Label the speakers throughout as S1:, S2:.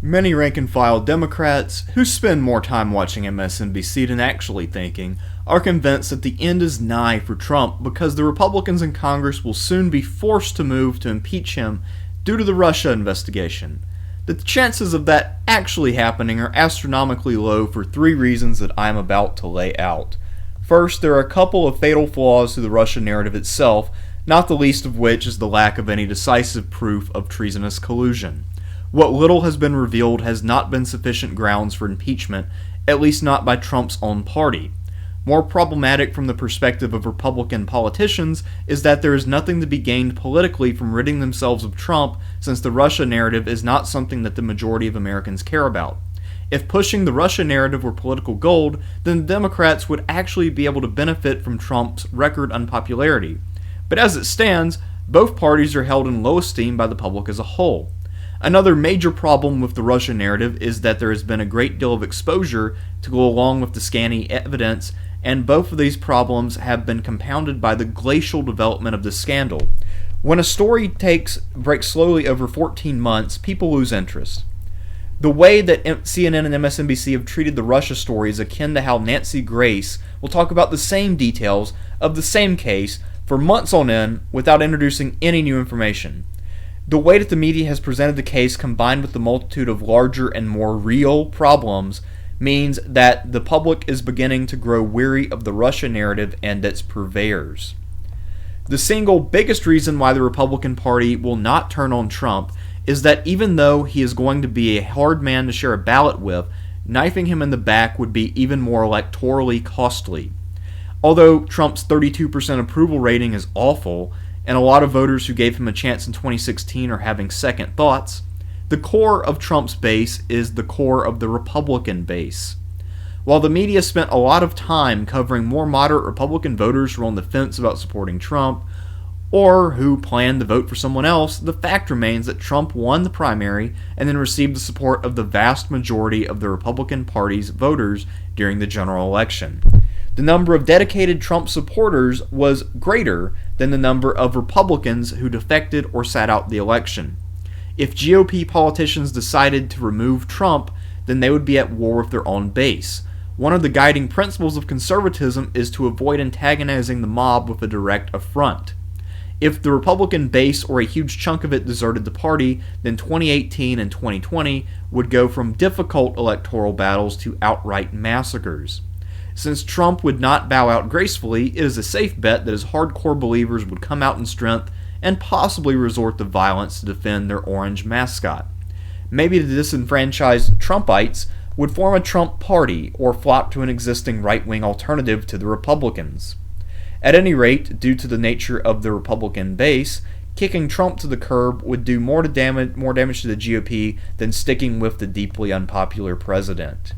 S1: Many rank-and-file Democrats, who spend more time watching MSNBC than actually thinking, are convinced that the end is nigh for Trump because the Republicans in Congress will soon be forced to move to impeach him due to the Russia investigation. The chances of that actually happening are astronomically low for three reasons that I am about to lay out. First, there are a couple of fatal flaws to the Russia narrative itself, not the least of which is the lack of any decisive proof of treasonous collusion. What little has been revealed has not been sufficient grounds for impeachment, at least not by Trump's own party. More problematic from the perspective of Republican politicians is that there is nothing to be gained politically from ridding themselves of Trump, since the Russia narrative is not something that the majority of Americans care about. If pushing the Russia narrative were political gold, then the Democrats would actually be able to benefit from Trump's record unpopularity. But as it stands, both parties are held in low esteem by the public as a whole. Another major problem with the Russia narrative is that there has been a great deal of exposure to go along with the scanty evidence, and both of these problems have been compounded by the glacial development of the scandal. When a story breaks slowly over 14 months, people lose interest. The way that CNN and MSNBC have treated the Russia story is akin to how Nancy Grace will talk about the same details of the same case for months on end without introducing any new information. The way that the media has presented the case, combined with the multitude of larger and more real problems, means that the public is beginning to grow weary of the Russia narrative and its purveyors. The single biggest reason why the Republican Party will not turn on Trump is that even though he is going to be a hard man to share a ballot with, knifing him in the back would be even more electorally costly. Although Trump's 32% approval rating is awful, and a lot of voters who gave him a chance in 2016 are having second thoughts, the core of Trump's base is the core of the Republican base. While the media spent a lot of time covering more moderate Republican voters who are on the fence about supporting Trump, or who plan to vote for someone else, the fact remains that Trump won the primary and then received the support of the vast majority of the Republican Party's voters during the general election. The number of dedicated Trump supporters was greater than the number of Republicans who defected or sat out the election. If GOP politicians decided to remove Trump, then they would be at war with their own base. One of the guiding principles of conservatism is to avoid antagonizing the mob with a direct affront. If the Republican base or a huge chunk of it deserted the party, then 2018 and 2020 would go from difficult electoral battles to outright massacres. Since Trump would not bow out gracefully, it is a safe bet that his hardcore believers would come out in strength and possibly resort to violence to defend their orange mascot. Maybe the disenfranchised Trumpites would form a Trump party or flock to an existing right-wing alternative to the Republicans. At any rate, due to the nature of the Republican base, kicking Trump to the curb would do more damage to the GOP than sticking with the deeply unpopular president.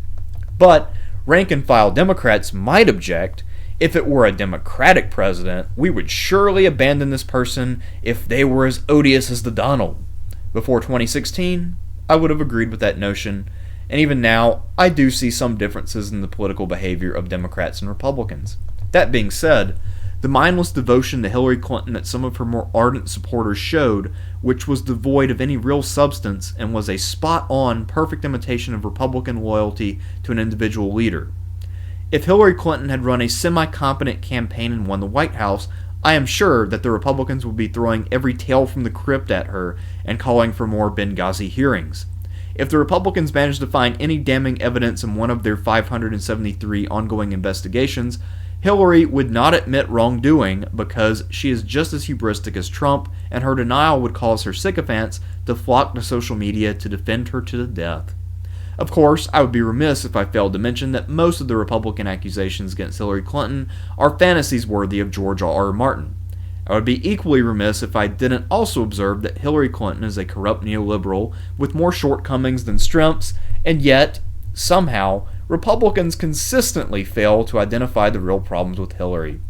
S1: But rank-and-file Democrats might object. If it were a Democratic president, we would surely abandon this person if they were as odious as the Donald. Before 2016, I would have agreed with that notion, and even now, I do see some differences in the political behavior of Democrats and Republicans. That being said, the mindless devotion to Hillary Clinton that some of her more ardent supporters showed, which was devoid of any real substance and was a spot-on, perfect imitation of Republican loyalty to an individual leader. If Hillary Clinton had run a semi-competent campaign and won the White House, I am sure that the Republicans would be throwing every tale from the crypt at her and calling for more Benghazi hearings. If the Republicans managed to find any damning evidence in one of their 573 ongoing investigations, Hillary would not admit wrongdoing because she is just as hubristic as Trump, and her denial would cause her sycophants to flock to social media to defend her to the death. Of course, I would be remiss if I failed to mention that most of the Republican accusations against Hillary Clinton are fantasies worthy of George R.R. Martin. I would be equally remiss if I didn't also observe that Hillary Clinton is a corrupt neoliberal with more shortcomings than strengths, and yet, somehow, Republicans consistently fail to identify the real problems with Hillary.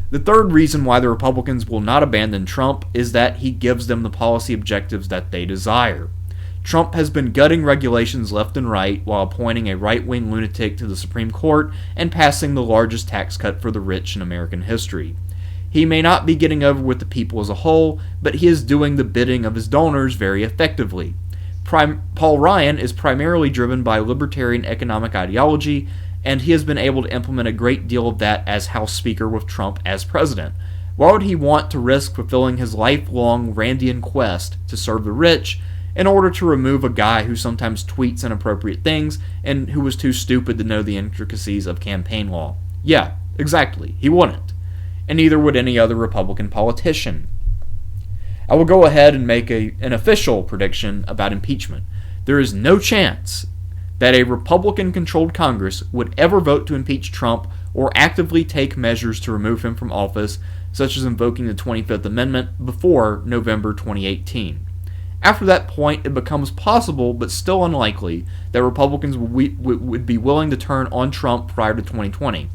S1: The third reason why the Republicans will not abandon Trump is that he gives them the policy objectives that they desire. Trump has been gutting regulations left and right while appointing a right-wing lunatic to the Supreme Court and passing the largest tax cut for the rich in American history. He may not be getting over with the people as a whole, but he is doing the bidding of his donors very effectively. Paul Ryan is primarily driven by libertarian economic ideology, and he has been able to implement a great deal of that as House Speaker with Trump as president. Why would he want to risk fulfilling his lifelong Randian quest to serve the rich in order to remove a guy who sometimes tweets inappropriate things and who was too stupid to know the intricacies of campaign law? Yeah, exactly. He wouldn't. And neither would any other Republican politician. I will go ahead and make an official prediction about impeachment. There is no chance that a Republican-controlled Congress would ever vote to impeach Trump or actively take measures to remove him from office, such as invoking the 25th Amendment, before November 2018. After that point, it becomes possible, but still unlikely, that Republicans would be willing to turn on Trump prior to 2020.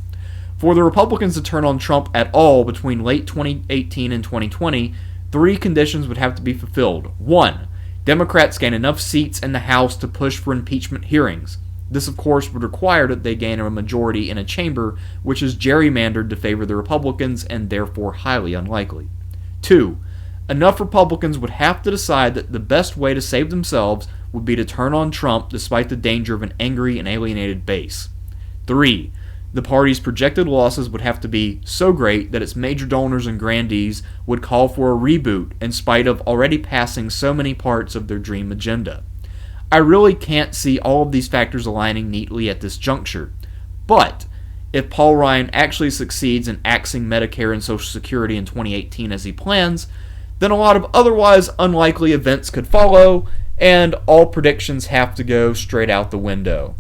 S1: For the Republicans to turn on Trump at all between late 2018 and 2020, 3 conditions would have to be fulfilled. 1. Democrats gain enough seats in the House to push for impeachment hearings. This, of course, would require that they gain a majority in a chamber which is gerrymandered to favor the Republicans and therefore highly unlikely. 2. Enough Republicans would have to decide that the best way to save themselves would be to turn on Trump despite the danger of an angry and alienated base. 3. The party's projected losses would have to be so great that its major donors and grandees would call for a reboot in spite of already passing so many parts of their dream agenda. I really can't see all of these factors aligning neatly at this juncture. But if Paul Ryan actually succeeds in axing Medicare and Social Security in 2018 as he plans, then a lot of otherwise unlikely events could follow, and all predictions have to go straight out the window.